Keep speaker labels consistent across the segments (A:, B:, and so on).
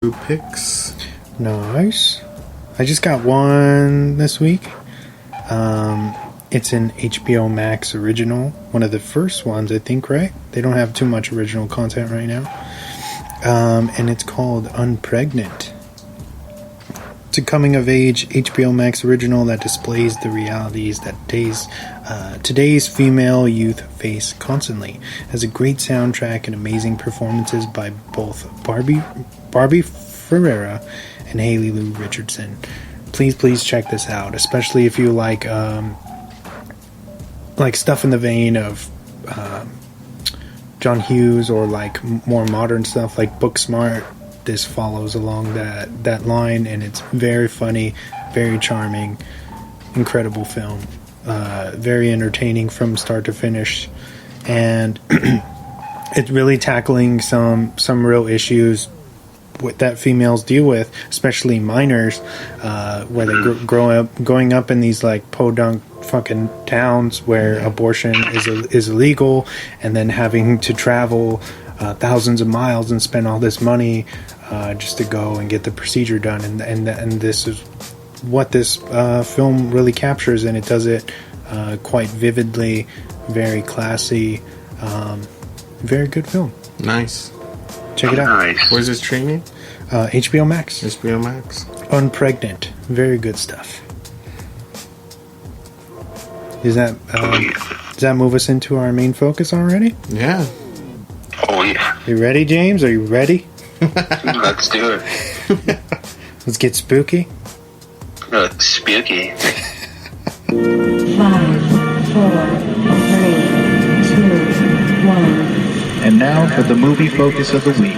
A: Picks.
B: Nice. I just got one this week. It's an HBO Max original. One of the first ones, I think, right? They don't have too much original content right now. And it's called Unpregnant. It's a coming-of-age HBO Max original that displays the realities that today's female youth face constantly. It has a great soundtrack and amazing performances by both Barbie Ferreira and Haley Lou Richardson. Please check this out, especially if you like stuff in the vein of John Hughes, or like more modern stuff like Booksmart. This follows along that line, and it's very funny, very charming, incredible film, very entertaining from start to finish, and it's really tackling some real issues that females deal with, especially minors, where they growing up in these like podunk fucking towns where abortion is illegal, and then having to travel thousands of miles and spend all this money just to go and get the procedure done, and this is what this film really captures, and it does it quite vividly, very classy, very good film.
A: Nice.
B: Check it out.
C: Nice.
A: Where's it streaming?
B: HBO Max.
A: HBO Max.
B: Unpregnant. Very good stuff. Does that move us into our main focus already?
A: Yeah.
C: Oh, yeah.
B: You ready, James? Are you ready?
C: Let's do it.
B: Let's get spooky.
C: Spooky.
D: 5, 4, 3, 2, 1.
E: And now for the movie focus of the week.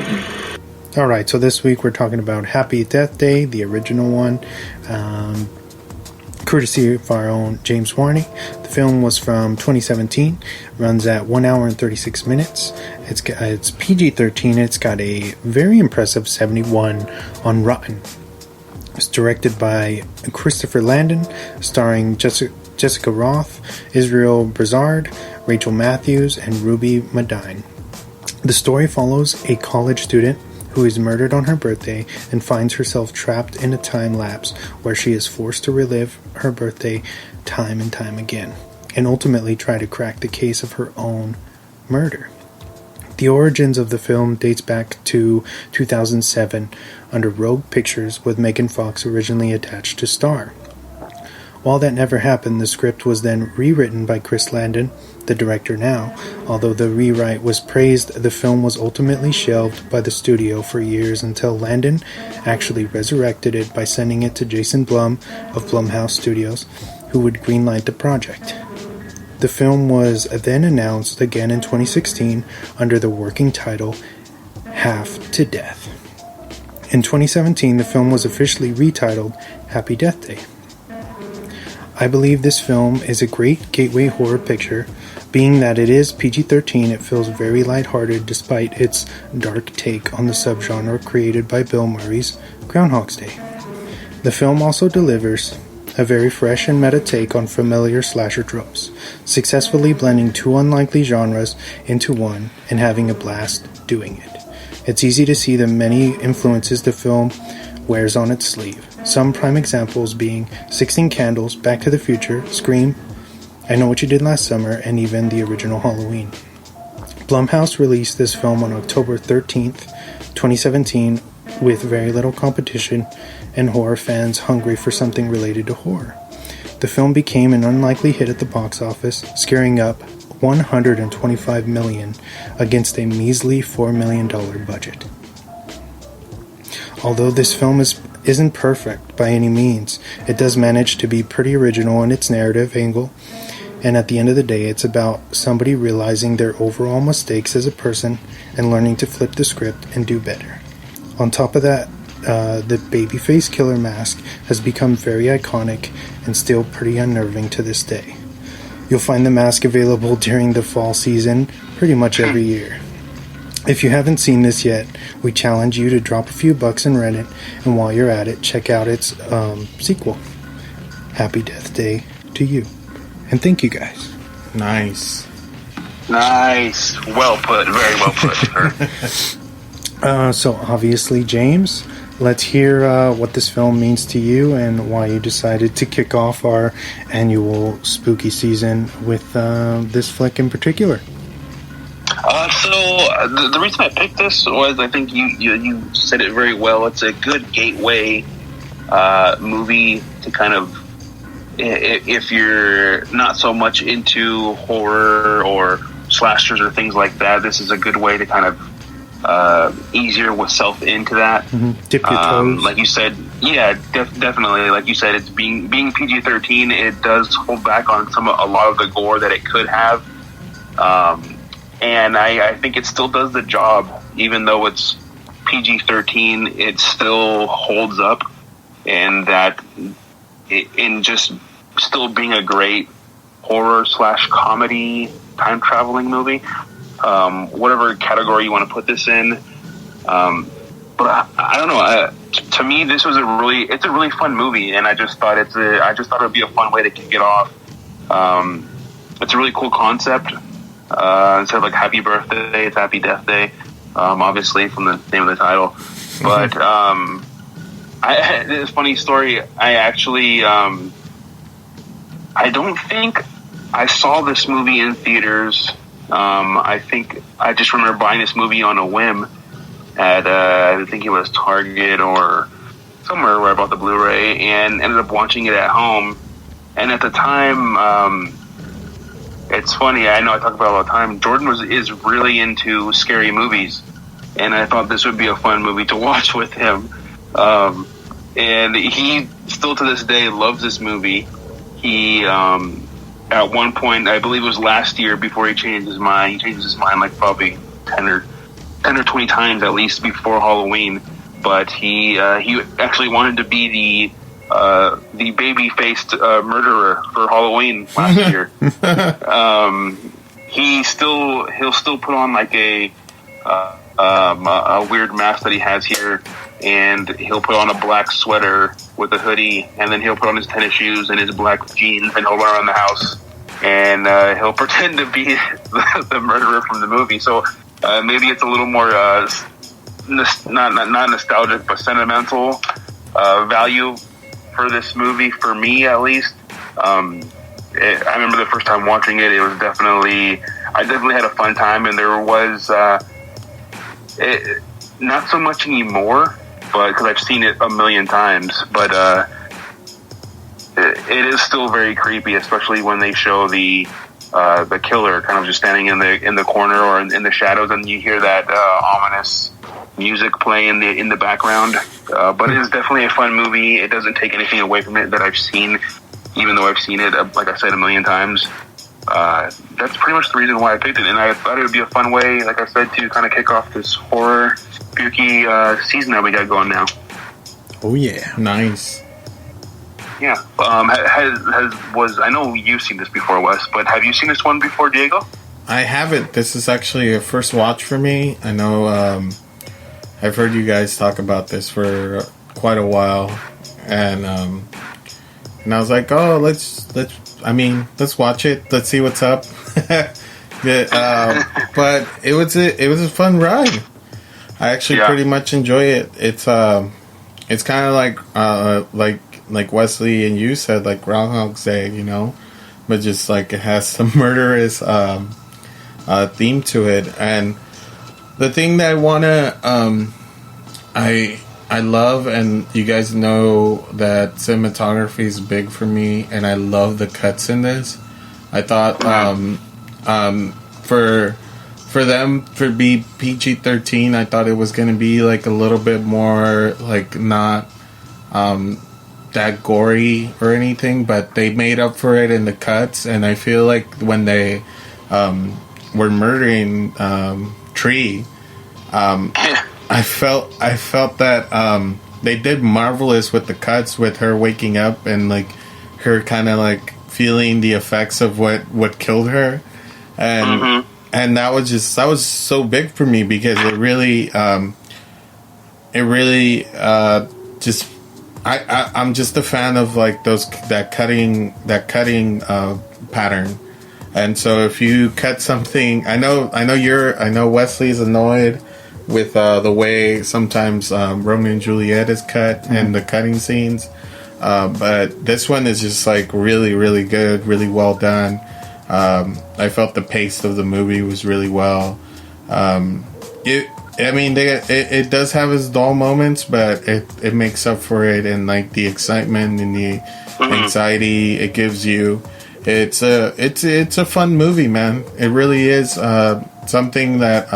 B: Alright, so this week we're talking about Happy Death Day, the original one, courtesy of our own James Warny. The film was from 2017, runs at 1 hour and 36 minutes. It's PG-13, it's got a very impressive 71 on Rotten. It's directed by Christopher Landon, starring Jessica Rothe, Israel Broussard, Rachel Matthews, and Ruby Madine. The story follows a college student who is murdered on her birthday and finds herself trapped in a time lapse where she is forced to relive her birthday time and time again, and ultimately try to crack the case of her own murder. The origins of the film dates back to 2007 under Rogue Pictures, with Megan Fox originally attached to star. While that never happened, the script was then rewritten by Chris Landon, the director now. Although the rewrite was praised, the film was ultimately shelved by the studio for years until Landon actually resurrected it by sending it to Jason Blum of Blumhouse Studios, who would greenlight the project. The film was then announced again in 2016 under the working title Half to Death. In 2017, the film was officially retitled Happy Death Day. I believe this film is a great gateway horror picture. Being that it is PG-13, it feels very lighthearted despite its dark take on the subgenre created by Bill Murray's Groundhog's Day. The film also delivers a very fresh and meta take on familiar slasher tropes, successfully blending two unlikely genres into one and having a blast doing it. It's easy to see the many influences the film wears on its sleeve. Some prime examples being 16 Candles, Back to the Future, Scream, I Know What You Did Last Summer, and even the original Halloween. Blumhouse released this film on October 13th, 2017, with very little competition and horror fans hungry for something related to horror. The film became an unlikely hit at the box office, scaring up $125 million against a measly $4 million budget. Although this film isn't perfect by any means, it does manage to be pretty original in its narrative angle, and at the end of the day, it's about somebody realizing their overall mistakes as a person and learning to flip the script and do better. On top of that, the babyface killer mask has become very iconic and still pretty unnerving to this day. You'll find the mask available during the fall season pretty much every year. If you haven't seen this yet, we challenge you to drop a few bucks and rent it, and while you're at it, check out its sequel. Happy Death Day to you. And thank you guys.
A: Nice.
C: Nice. Well put. Very well put, sir.
B: So obviously, James, let's hear what this film means to you and why you decided to kick off our annual spooky season with this flick in particular.
C: The reason I picked this was, I think you said it very well. It's a good gateway movie to kind of, if you're not so much into horror or slashers or things like that, this is a good way to kind of ease yourself into that.
B: Mm-hmm. Dip your toes.
C: Like you said, yeah, definitely. Like you said, it's being PG-13. It does hold back on a lot of the gore that it could have. And I think it still does the job, even though it's PG-13. It still holds up, and that in just still being a great horror / comedy time traveling movie, whatever category you want to put this in. But I don't know. To me, this was it's a really fun movie, and I just thought it would be a fun way to kick it off. It's a really cool concept. Instead of like Happy Birthday, it's Happy Death Day, obviously from the name of the title. But it's a funny story. I actually, I don't think I saw this movie in theaters. I think I just remember buying this movie on a whim at, I think it was Target or somewhere where I bought the Blu-ray, and ended up watching it at home. And at the time, it's funny, I know I talk about it all the time, Jordan is really into scary movies, and I thought this would be a fun movie to watch with him. And he still to this day loves this movie. He, at one point, I believe it was last year, before he changed his mind, like probably 10 or 20 times at least before Halloween, but he actually wanted to be the baby-faced murderer for Halloween last year. He'll still put on like a weird mask that he has here, and he'll put on a black sweater with a hoodie, and then he'll put on his tennis shoes and his black jeans, and he'll run around the house, and he'll pretend to be the murderer from the movie. So maybe it's a little more not nostalgic, but sentimental value for this movie, for me at least. I remember the first time watching it, I definitely had a fun time, and there was not so much anymore, but because I've seen it a million times, but it is still very creepy, especially when they show the killer kind of just standing in the corner or in the shadows, and you hear that ominous music play in the background. But it is definitely a fun movie. It doesn't take anything away from it that I've seen, even though I've seen it, like I said, a million times. That's pretty much the reason why I picked it, and I thought it would be a fun way, like I said, to kind of kick off this horror spooky season that we got going now.
B: Oh yeah,
F: nice.
C: Yeah. I know you've seen this before, Wes, but have you seen this one before, Diego?
F: I haven't. This is actually a first watch for me. I know I've heard you guys talk about this for quite a while, and I was like, oh, let's watch it. Let's see what's up. But it was a fun ride. I actually pretty much enjoy it. It's kind of like Wesley and you said, like Groundhog's Day, but just like it has some murderous theme to it. And the thing that I wanna I love, and you guys know that cinematography is big for me, and I love the cuts in this. I thought for them to be PG-13, I thought it was going to be like a little bit more like not that gory or anything, but they made up for it in the cuts. And I feel like when they were murdering Tree, I felt that they did marvelous with the cuts, with her waking up and like her kind of like feeling the effects of what killed her, and that was so big for me, because it really just I'm just a fan of like that cutting pattern. And so if you cut something, I know Wesley's annoyed with the way sometimes Romeo and Juliet is cut and the cutting scenes. But this one is just like really, really good, really well done. I felt the pace of the movie was really well. It does have its dull moments, but it makes up for it in like the excitement and the anxiety it gives you. It's a fun movie, man. It really is something that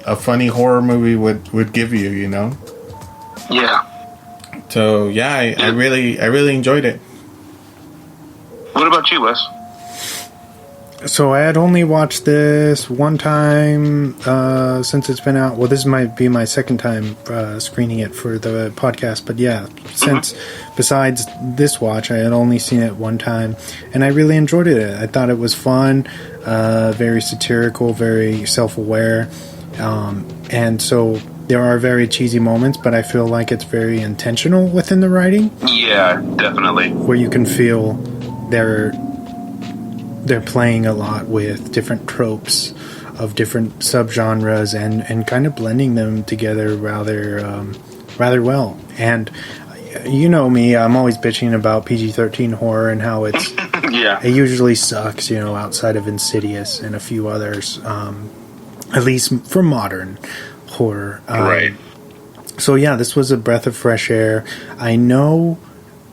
F: a funny horror movie would give you, you know?
C: Yeah.
F: So yeah, I really enjoyed it.
C: What about you, Wes?
B: So I had only watched this one time since it's been out. Well, this might be my second time screening it for the podcast. But yeah, since besides this watch, I had only seen it one time, and I really enjoyed it. I thought it was fun, very satirical, very self-aware, and so there are very cheesy moments, but I feel like it's very intentional within the writing.
C: Yeah, definitely.
B: Where you can feel they're playing a lot with different tropes of different subgenres and kind of blending them together rather well. And you know me, I'm always bitching about PG-13 horror and how it's
C: Yeah.
B: it usually sucks, you know, outside of Insidious and a few others, at least for modern horror.
C: Right.
B: So yeah, this was a breath of fresh air. I know,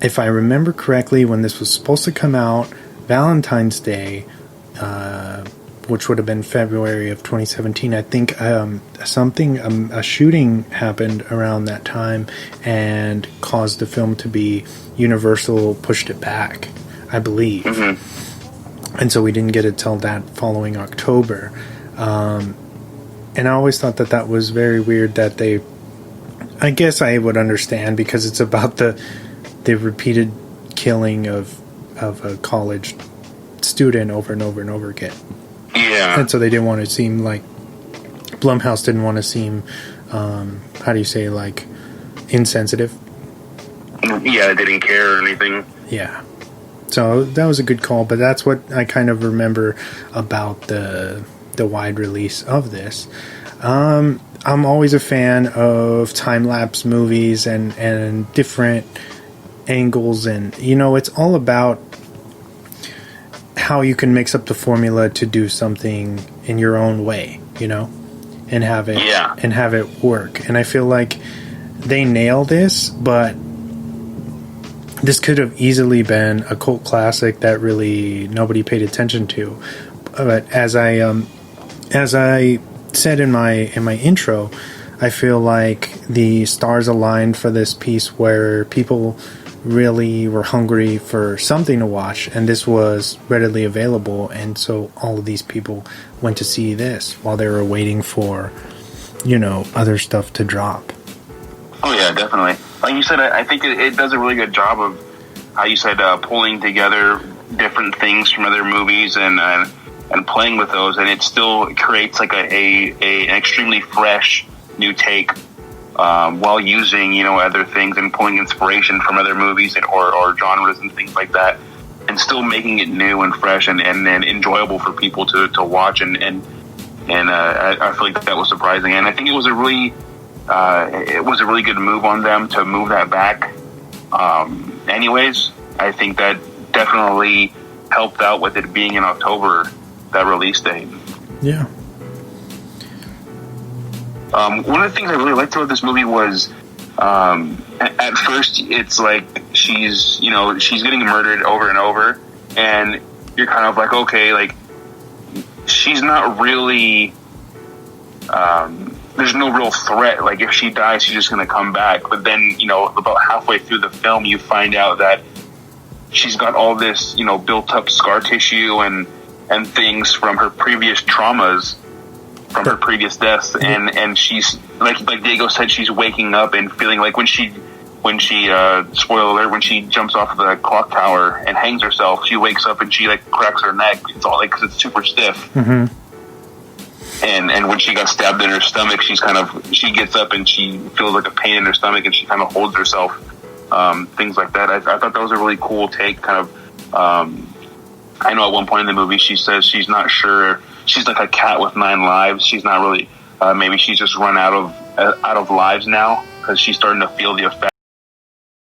B: if I remember correctly, when this was supposed to come out, Valentine's Day, which would have been February of 2017, I think a shooting happened around that time and caused the film to be Universal pushed it back, I believe. And so we didn't get it till that following October. And I always thought that was very weird that they... I guess I would understand because it's about the repeated killing of a college student over and over and over again.
C: Yeah.
B: And so they didn't want to seem like... Blumhouse didn't want to seem, how do you say, like, insensitive.
C: Yeah, they didn't care or anything.
B: Yeah. So that was a good call, but that's what I kind of remember about the wide release of this. I'm always a fan of time-lapse movies and different angles, and you know, it's all about how you can mix up the formula to do something in your own way, you know, and have it work. And I feel like they nail this, but this could have easily been a cult classic that really nobody paid attention to. But as I said in my intro, I feel like the stars aligned for this piece where people really were hungry for something to watch, and this was readily available, and so all of these people went to see this while they were waiting for, you know, other stuff to drop.
C: Oh yeah, definitely. Like you said, I think it does a really good job of how you said pulling together different things from other movies and playing with those, and it still creates like an extremely fresh new take while using, you know, other things and pulling inspiration from other movies or genres and things like that, and still making it new and fresh and enjoyable for people to watch and I feel like that was surprising, and I think it was a really good move on them to move that back. Anyways, I think that definitely helped out with it being in October, that release date.
B: Yeah.
C: One of the things I really liked about this movie was, at first, it's like she's getting murdered over and over, and you're kind of like, okay, like, she's not really, there's no real threat. Like, if she dies, she's just going to come back. But then, you know, about halfway through the film, you find out that she's got all this, you know, built up scar tissue and things from her previous traumas, from her previous deaths, and she's like Diego said, she's waking up and feeling like when she spoiler alert, when she jumps off the clock tower and hangs herself, she wakes up and she like cracks her neck. It's all like, 'cause it's super stiff.
B: Mm-hmm.
C: And when she got stabbed in her stomach, she gets up and she feels like a pain in her stomach and she kind of holds herself. Things like that. I thought that was a really cool take. Kind of, I know at one point in the movie she says she's not sure. She's like a cat with 9 lives. She's not really Maybe she's just run out of lives now because she's starting to feel the effect